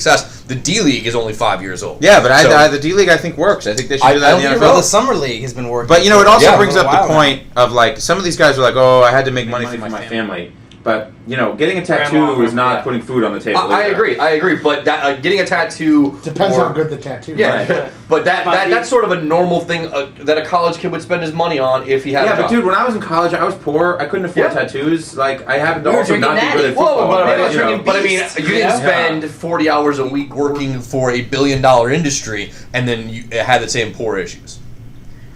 success. The D-League is only 5 years old. Yeah, but the D-League I think works. I think they should do that in the NFL. Well, the Summer League has been working. But, it also brings up the point of, like, some of these guys are like, oh, I had to make money for my family. But, getting a tattoo is not putting food on the table. I agree, but that getting a tattoo... Depends how good the tattoo is. Yeah, but that's sort of a normal thing that a college kid would spend his money on if he had a job. Yeah, but dude, when I was in college, I was poor. I couldn't afford tattoos. Like, I happened to also not be good at football. But I mean, you didn't spend 40 hours a week working for a billion-dollar industry, and then you had the same poor issues.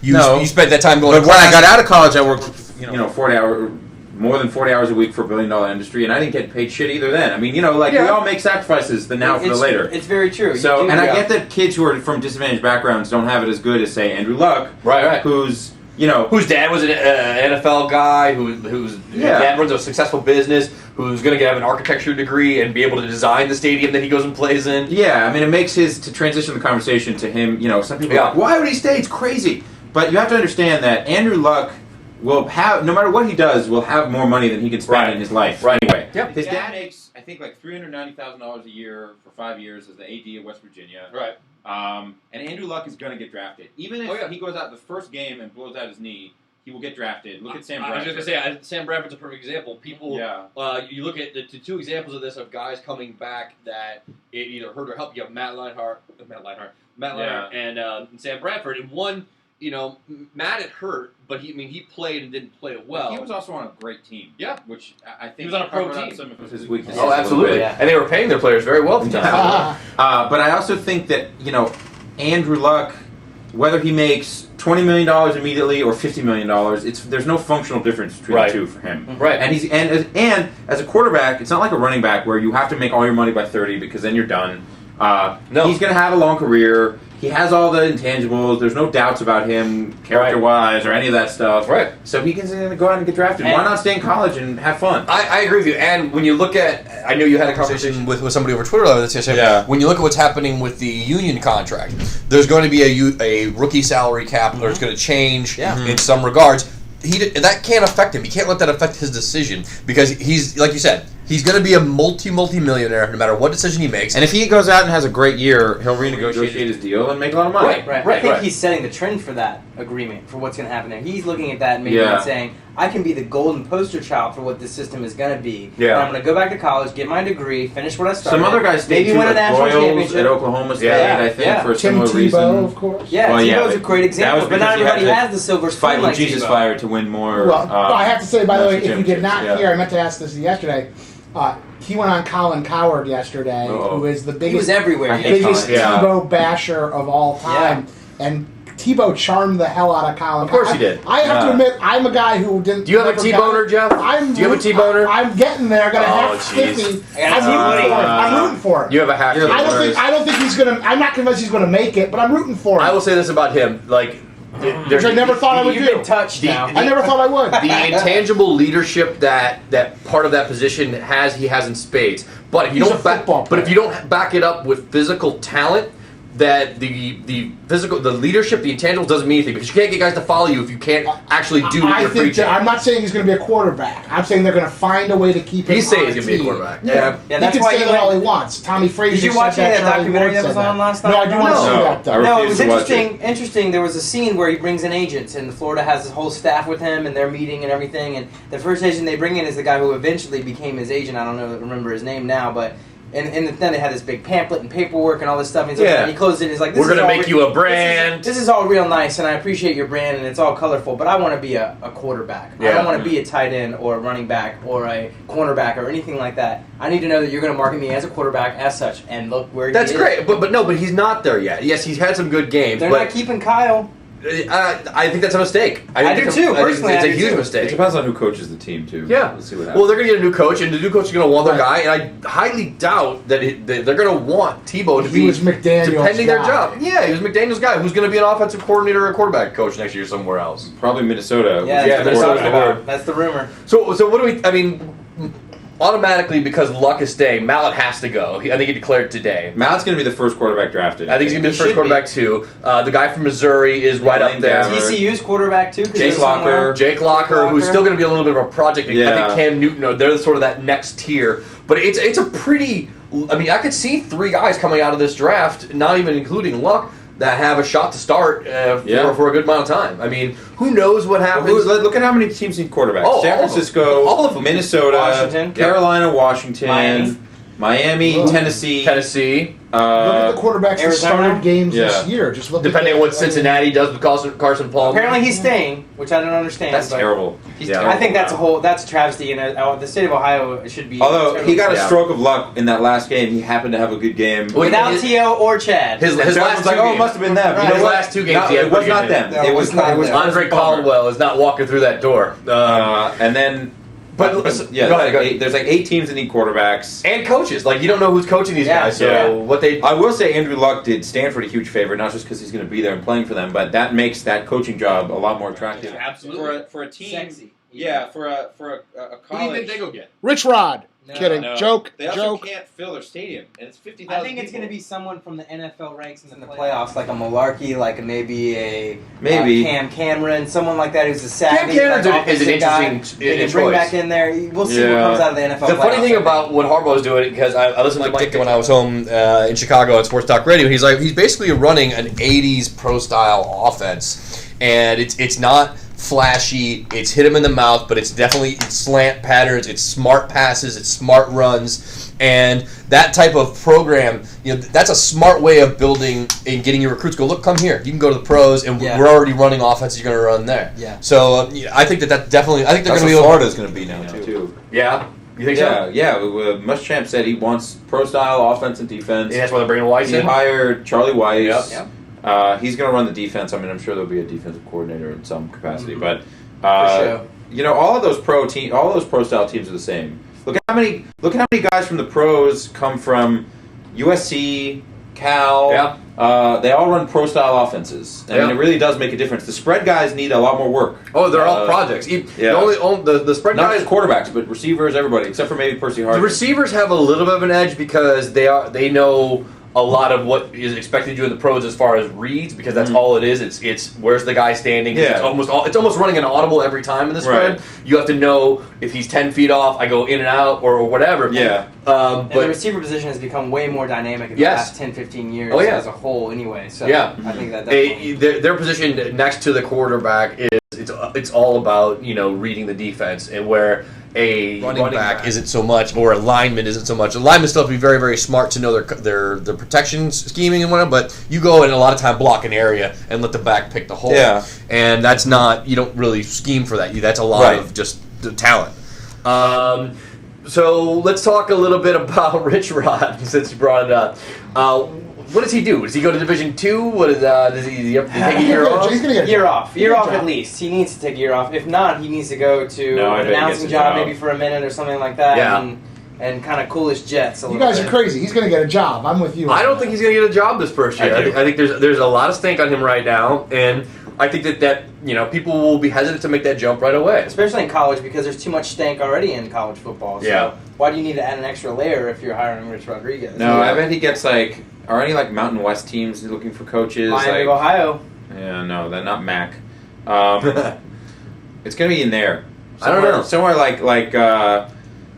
You spent that time going to class. But when I got out of college, I worked, 40 hours... more than 40 hours a week for $1 billion industry, and I didn't get paid shit either then. I mean, we all make sacrifices the now for the later. It's very true. So, I get that kids who are from disadvantaged backgrounds don't have it as good as, say, Andrew Luck, right, whose dad was an NFL guy, whose dad runs a successful business, who's going to have an architecture degree and be able to design the stadium that he goes and plays in. Yeah, I mean, it makes to transition the conversation to him, some people are like, why would he stay? It's crazy. But you have to understand that Andrew Luck will have, no matter what he does, will have more money than he can spend in his life. Right. Anyway, yep. His dad makes, I think, like $390,000 a year for 5 years as the AD of West Virginia. Right. And Andrew Luck is going to get drafted. Even if he goes out the first game and blows out his knee, he will get drafted. Look at Sam Bradford. I was just going to say, Sam Bradford's a perfect example. People, you look at the two examples of this of guys coming back that it either hurt or helped. You have Matt Leinart and Sam Bradford. And one, Matt had hurt, but he played and didn't play it well. He was also on a great team. Yeah. Which I think he was on a pro team. Some of his weaknesses. Oh, absolutely. Yeah. And they were paying their players very well at the time. But I also think that, Andrew Luck, whether he makes $20 million immediately or $50 million, there's no functional difference between the two for him. Right. And as a quarterback, it's not like a running back where you have to make all your money by 30 because then you're done. No. He's going to have a long career. He has all the intangibles. There's no doubts about him character-wise or any of that stuff. Right. So he can go out and get drafted. Why not stay in college and have fun? I agree with you. And when you look at... I know you had a conversation with somebody over Twitter this yesterday. Yeah. When you look at what's happening with the union contract, there's going to be a rookie salary cap or it's going to change in some regards. That can't affect him. He can't let that affect his decision because he's, like you said, he's going to be a multi-millionaire no matter what decision he makes. And if he goes out and has a great year, he'll renegotiate his deal and make a lot of money. Right. I think he's setting the trend for that agreement, for what's going to happen there. He's looking at that and saying, I can be the golden poster child for what this system is going to be. Yeah. And I'm going to go back to college, get my degree, finish what I started. Some other guys stayed too, like Royals at Oklahoma State, I think, for a similar reason. Tebow, of course. Yeah, Tebow's a great example, but not everybody has the silver spoon fight with Jesus Fire to win more. Well, I have to say, by the way, if you did not hear, I meant to ask this yesterday. He went on Colin Cowherd yesterday, who is the biggest, he was everywhere. Biggest Tebow basher of all time, and Tebow charmed the hell out of Colin. Of course he did. I have to admit, I'm a guy who didn't. Do you have a T-boner, Jeff? Do you have a T-boner? I'm getting there. Gonna have 50. I'm rooting for him. You have a hack. I don't think he's gonna. I'm not convinced he's gonna make it, but I'm rooting for him. I will say this about him, which I never thought I would do. I never thought I would. The intangible leadership that part of that position he has in spades. But if you don't back it up with physical talent, that the leadership, the intangible doesn't mean anything because you can't get guys to follow you if you can't actually do what you're preaching. I'm not saying he's going to be a quarterback. I'm saying they're going to find a way to keep him. He's saying he's going to be a quarterback. Yeah, that's why he all he wants. Tommy Frazier. Did you watch that documentary that was on last night? No, I do want to see that though. No, it was interesting. There was a scene where he brings in agents, and Florida has his whole staff with him, and they're meeting and everything. And the first agent they bring in is the guy who eventually became his agent. I don't remember his name now, but. And then they had this big pamphlet and paperwork and all this stuff. And he closed it. He's like, "We're going to make you a brand. This is all real nice, and I appreciate your brand, and it's all colorful. But I want to be a quarterback. I don't want to be a tight end or a running back or a cornerback or anything like that. I need to know that you're going to market me as a quarterback as such. And look where he is. That's great, but he's not there yet. Yes, he's had some good games. They're not keeping Kyle. I think that's a mistake. I do too. Personally, it's a huge mistake. It depends on who coaches the team too. Yeah. We'll see what happens. Well, they're going to get a new coach, and the new coach is going to want their guy. And I highly doubt that they're going to want Tebow to be defending their job. Yeah, he was McDaniel's guy, who's going to be an offensive coordinator or a quarterback coach next year somewhere else. Probably Minnesota. Yeah, that's the rumor. So what do we? I mean. Automatically, because Luck is staying, Mallett has to go. I think he declared today. Mallett's going to be the first quarterback drafted. I think he's going to be the first quarterback, too. The guy from Missouri is right up there. TCU's quarterback, too. Jake Locker, who's still going to be a little bit of a project. I think Cam Newton, they're sort of that next tier. But it's a pretty I mean, I could see 3 guys coming out of this draft, not even including Luck, that have a shot to start for a good amount of time. I mean, who knows what happens? Look at how many teams need quarterbacks. San Francisco, all of them. Minnesota, Washington. Carolina, Washington, Miami, Tennessee. Look at the quarterbacks that started games this year. Just look depending on what Cincinnati does with Carson Palmer. Apparently he's staying, which I don't understand. That's terrible. He's terrible. I think that's a travesty. And the state of Ohio should be. Although he got a stroke of luck in that last game, he happened to have a good game without T.O. or Chad. His last two games. It must have been them. His last 2 games, it was not them. It was Andre Caldwell is not walking through that door. And then. But go ahead. There's like 8 teams that need quarterbacks and coaches. Like you don't know who's coaching these guys. So what they? I will say Andrew Luck did Stanford a huge favor, not just because he's going to be there and playing for them, but that makes that coaching job a lot more attractive. Yeah, absolutely. For a team. Sexy. Yeah, for a college. Who do you think they go get? Rich Rod. No, Kidding. No. Joke. They also can't fill their stadium, and it's 50,000. I think it's going to be someone from the NFL ranks in the playoffs, like a Malarkey, like maybe Cam Cameron, someone like that who's a savvy. Cam Cameron is an interesting choice. They can bring back in there. We'll see what comes out of the NFL. The funny thing about what Harbaugh's doing, because I listened to Mike when I was home in Chicago at Sports Talk Radio, he's basically running an '80s pro style offense, and it's not flashy, it's hit him in the mouth, but it's slant patterns, it's smart passes, it's smart runs, and that type of program, that's a smart way of building and getting your recruits go, look, come here, you can go to the pros, and we're already running offenses you're going to run there. Yeah. So I think that definitely, I think they're going to be Florida's going to be now too. Yeah. You think so? Yeah. Muschamp said he wants pro-style offense and defense. And that's why they're bringing Weiss in? He hired Charlie Weiss. Yep. He's going to run the defense. I mean, I'm sure there'll be a defensive coordinator in some capacity, but For sure. all of those pro-style teams are the same. Look at how many guys from the pros come from USC, Cal. Yeah. They all run pro-style offenses. I mean, it really does make a difference. The spread guys need a lot more work. Oh, they're all projects. The spread not guys, just quarterbacks, but receivers, everybody, except for maybe Percy Harvin. The receivers have a little bit of an edge because they know a lot of what is expected of you in the pros as far as reads, because that's all it is. It's where's the guy standing. Yeah. It's almost running an audible every time in the spread. Right. You have to know if he's 10 feet off, I go in and out or whatever. Yeah. But the receiver position has become way more dynamic in the last 10, 15 years as a whole anyway. So I think that their position next to the quarterback is it's all about reading the defense, and where a running back isn't so much, or a lineman isn't so much. A lineman still have to be very, very smart to know their protection scheming and whatnot, but you go in a lot of time block an area and let the back pick the hole. Yeah. And that's not, you don't really scheme for that. That's a lot of just the talent. So let's talk a little bit about Rich Rod, since you brought it up. What does he do? Does he go to Division II? What is does he take a year off? He's going to get a year off at least. He needs to take a year off. If not, he needs to go to an announcing job maybe for a minute or something like that. Yeah. And kind of cool his jets a little bit. You guys are crazy. He's going to get a job. I'm with you. I don't think he's going to get a job this first year. I think there's a lot of stink on him right now, and I think that people will be hesitant to make that jump right away. Especially in college, because there's too much stank already in college football. So why do you need to add an extra layer if you're hiring Rich Rodriguez? No, I bet he gets are any Mountain West teams looking for coaches? Miami of Ohio. Yeah, no, they're not MAC. It's going to be in there. I don't know. Somewhere like I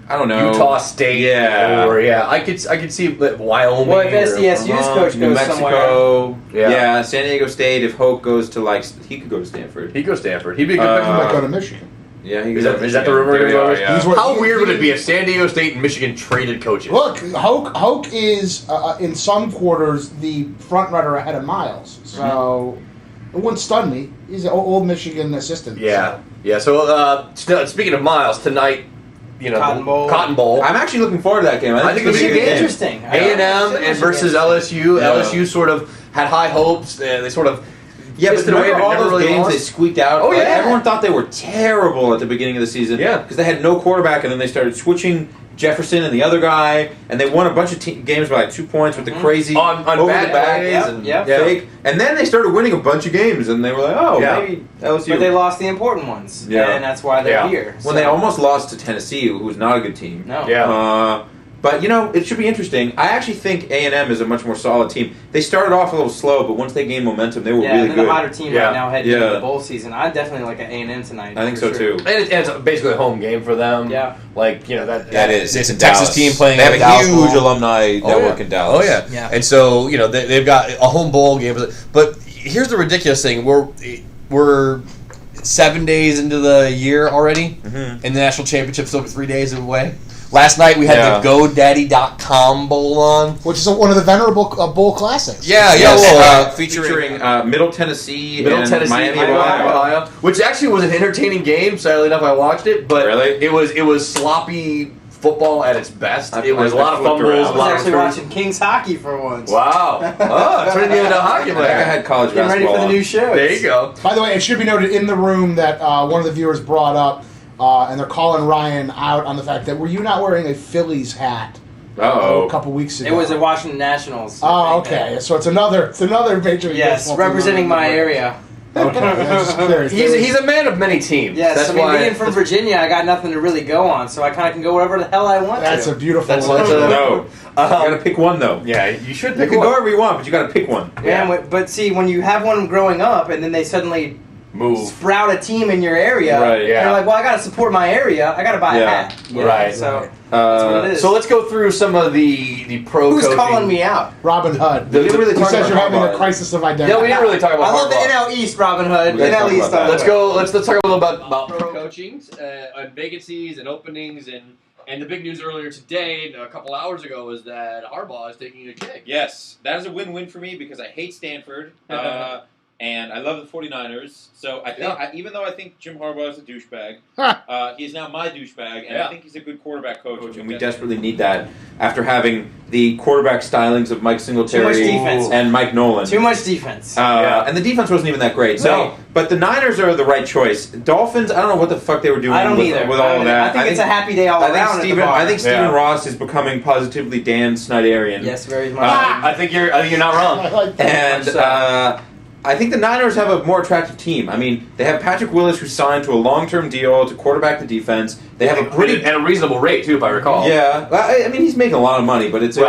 don't know, Utah State. Yeah, or I could see Wyoming. Well, if SDSU's coach New goes Mexico, somewhere, San Diego State. If Hoke goes to he could go to Stanford. He'd go to Stanford. He'd be a good he might go to Michigan. Yeah, is that the rumor? How weird would it be if San Diego State and Michigan traded coaches? Look, Hoke is in some quarters the front runner ahead of Miles, so it wouldn't stun me. He's an old Michigan assistant. Yeah, So speaking of Miles, tonight, Cotton Bowl. I'm actually looking forward to that game. I think it should be interesting. A&M and versus LSU. Yeah. LSU sort of had high hopes, and they sort of. Yeah, but remember all those games they squeaked out? Oh, yeah. Everyone thought they were terrible at the beginning of the season. Yeah. Because they had no quarterback, and then they started switching Jefferson and the other guy, and they won a bunch of games by 2 points with the crazy on over bad the back and fake. And then they started winning a bunch of games, and they were like, maybe LSU. But they lost the important ones, and that's why they're here. Well, they almost lost to Tennessee, who was not a good team. No. Yeah. But, it should be interesting. I actually think A&M is a much more solid team. They started off a little slow, but once they gained momentum, they were really good. Yeah, the hotter team right now heading into the bowl season. I definitely like an A&M tonight. I think so, too. And it's basically a home game for them. Yeah. That is. It's a in Texas Dallas. team playing They have in a Dallas huge Bowl. alumni network in Dallas. Oh, yeah. And so, they've got a home bowl game. But here's the ridiculous thing. We're 7 days into the year already, and the national championship's still 3 days away. Last night we had the GoDaddy.com Bowl on. Which is one of the venerable bowl classics. Featuring Middle Tennessee and Miami, Ohio. Which actually was an entertaining game. Sadly enough, I watched it. But it was sloppy football at its best. It was a lot of fumbles. I was actually watching Kings hockey for once. Wow. Turning you into a hockey player. I had college Getting basketball. ready for the new show. There you go. By the way, it should be noted in the room that one of the viewers brought up, and they're calling Ryan out on the fact that were you not wearing a Phillies hat a couple weeks ago? It was the Washington Nationals. Oh, okay. So it's another major league. Yes, representing my area. Okay, that's just curious. He's a man of many teams. Yes, that's why being from Virginia, I got nothing to really go on, so I kind of can go wherever the hell I want. That's a beautiful. You gotta pick one though. Yeah, you should. You can go wherever you want, but you gotta pick one. Yeah, but see, when you have one growing up, and then they suddenly sprout a team in your area, you're like, well, I gotta support my area. I gotta buy a hat. Right. So that's what it is. So let's go through some of the pro. Who's coaching. calling me out? Robin Hood. We didn't really Who talk says about you're having Harbaugh. a crisis of identity? Yeah, we didn't really talk about. I love the Harbaugh. NL East, Robin Hood. We gotta NL talk East. about that. Let's go. Let's talk a little about pro coachings and vacancies and openings and the big news earlier today, a couple hours ago, was that Harbaugh is taking a gig. Yes, that is a win-win for me because I hate Stanford and I love the 49ers. So I think, even though I think Jim Harbaugh is a douchebag, he is now my douchebag, and I think he's a good quarterback coach. And we desperately need that after having the quarterback stylings of Mike Singletary and Mike Nolan. Too much defense. And the defense wasn't even that great. So, but the Niners are the right choice. Dolphins, I don't know what the fuck they were doing with all of that. I think it's a happy day all around. I think Stephen Ross is becoming positively Dan Snyderian. Yes, very much. I think you're not wrong. And I think the Niners have a more attractive team. I mean, they have Patrick Willis, who signed to a long-term deal to quarterback the defense. They have a reasonable rate too, if I recall. Yeah, I mean, he's making a lot of money, but it's a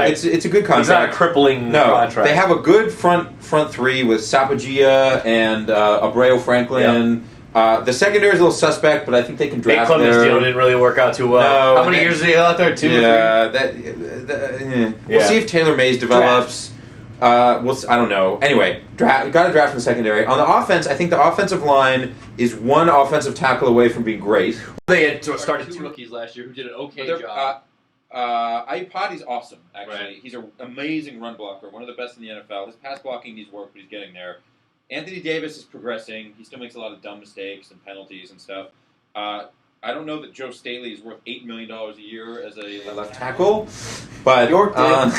good contract. It's not a crippling contract. They have a good front three with Sapagia and Abreu Franklin. Yep. The secondary is a little suspect, but I think they can draft Clemens deal didn't really work out too well. How many years is he out there? 2 or 3? We'll see if Taylor Mays develops. I don't know. Anyway, got to draft in the secondary. On the offense, I think the offensive line is one offensive tackle away from being great. They had started 2 rookies last year who did an okay job. Iupati's awesome, actually. Right. He's an amazing run blocker, one of the best in the NFL. His pass blocking needs work, but he's getting there. Anthony Davis is progressing. He still makes a lot of dumb mistakes and penalties and stuff. I don't know that Joe Staley is worth $8 million a year as a left tackle, but York did.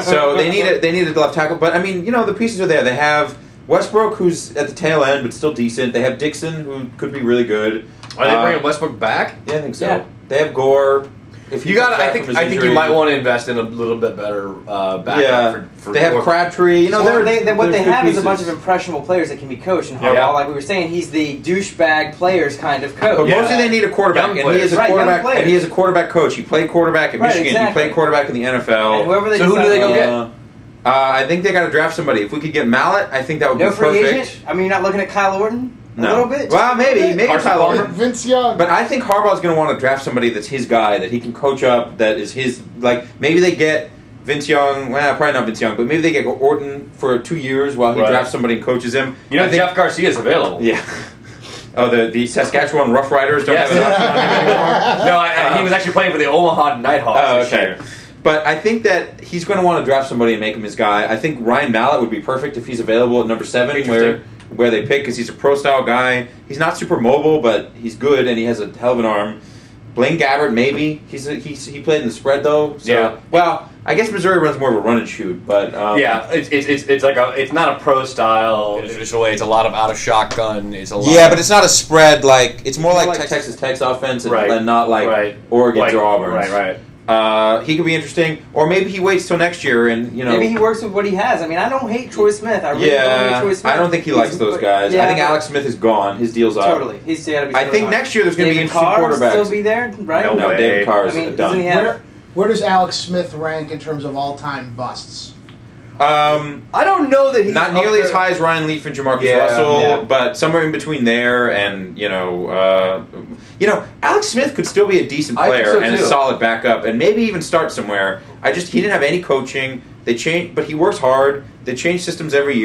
so they need a left tackle. But I mean, the pieces are there. They have Westbrook, who's at the tail end but still decent. They have Dixon, who could be really good. Are they bringing Westbrook back? Yeah, I think so. Yeah. They have Gore. If you got, I think you might want to invest in a little bit better backup. For they have Crabtree. What they have is a bunch of impressionable players that can be coached. And Harbaugh, like we were saying, he's the douchebag players kind of coach. But mostly they need a quarterback, and he is a quarterback. And he is a quarterback coach. He played quarterback at Michigan. Exactly. He played quarterback in the NFL. And who do they go get? I think they got to draft somebody. If we could get Mallett, I think that would be perfect. No free agent? I mean, you're not looking at Kyle Orton? A little bit? Well, maybe Kyle Orton. Vince Young. But I think Harbaugh's going to want to draft somebody that's his guy, that he can coach up, that is his, maybe they get Vince Young, probably not Vince Young, but maybe they get Orton for 2 years while he drafts somebody and coaches him. Jeff Garcia's available. Yeah. Oh, the Saskatchewan Rough Riders don't have an option on him anymore? No, he was actually playing for the Omaha Nighthawks. Oh, okay. But I think that he's going to want to draft somebody and make him his guy. I think Ryan Mallett would be perfect if he's available at number 7, where they pick, because he's a pro-style guy. He's not super mobile, but he's good, and he has a hell of an arm. Blaine Gabbert, maybe. He played in the spread, though. So, yeah. Well, I guess Missouri runs more of a run and shoot, but it's like it's not a pro style in a traditional way. It's a lot of out of shotgun. It's a lot. Yeah, but it's not a spread. It's more like Texas Tech's offense, and not like Oregon's or Auburn's. Right. He could be interesting, or maybe he waits till next year and maybe he works with what he has. I mean, I don't hate Troy Smith. I really don't hate Troy Smith. I don't think he likes those guys. I think Alex Smith is gone. His deal's up. Totally, he's got to be. I think next year there's going to be interesting quarterbacks. Still be there, right? No, David Carr is a dumb. Where does Alex Smith rank in terms of all-time busts? I don't know that he's not nearly as high as Ryan Leaf and Jamarcus Russell, but somewhere in between there. And Alex Smith could still be a decent player and a solid backup, and maybe even start somewhere. He didn't have any coaching. They changed, but he works hard. They change systems every year.